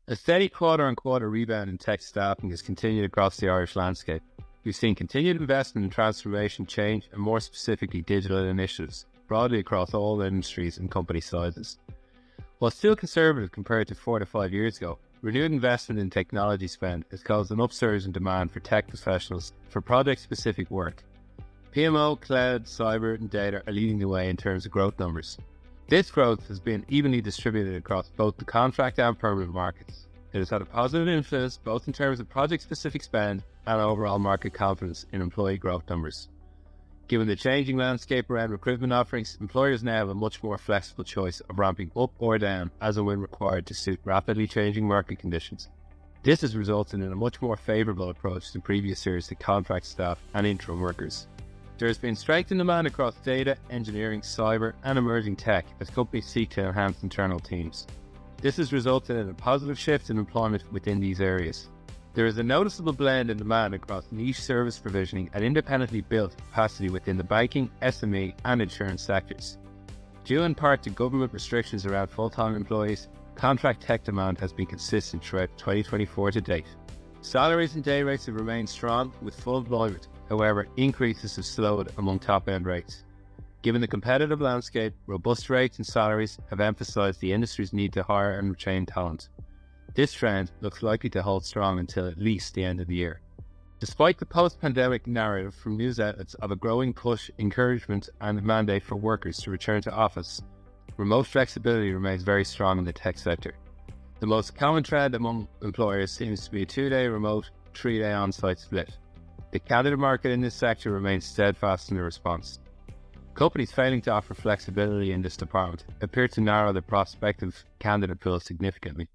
A steady quarter-on-quarter rebound in tech staffing has continued across the Irish landscape. We've seen continued investment in transformation, change, and more specifically digital initiatives, broadly across all industries and company sizes. While still conservative compared to 4 to 5 years ago, renewed investment in technology spend has caused an upsurge in demand for tech professionals for project-specific work. PMO, cloud, cyber, and data are leading the way in terms of growth numbers. This growth has been evenly distributed across both the contract and permanent markets. It has had a positive influence both in terms of project-specific spend and overall market confidence in employee growth numbers. Given the changing landscape around recruitment offerings, employers now have a much more flexible choice of ramping up or down as and when required to suit rapidly changing market conditions. This has resulted in a much more favourable approach than previous years to contract staff and interim workers. There has been strength in demand across data, engineering, cyber, and emerging tech as companies seek to enhance internal teams. This has resulted in a positive shift in employment within these areas. There is a noticeable blend in demand across niche service provisioning and independently built capacity within the banking, SME, and insurance sectors. Due in part to government restrictions around full-time employees, contract tech demand has been consistent throughout 2024 to date. Salaries and day rates have remained strong with full employment. However, increases have slowed among top-end rates. Given the competitive landscape, robust rates and salaries have emphasised the industry's need to hire and retain talent. This trend looks likely to hold strong until at least the end of the year. Despite the post-pandemic narrative from news outlets of a growing push, encouragement and mandate for workers to return to office, remote flexibility remains very strong in the tech sector. The most common trend among employers seems to be a 2-day remote, 3-day on-site split. The candidate market in this sector remains steadfast in the response. Companies failing to offer flexibility in this department appear to narrow the prospective candidate pool significantly.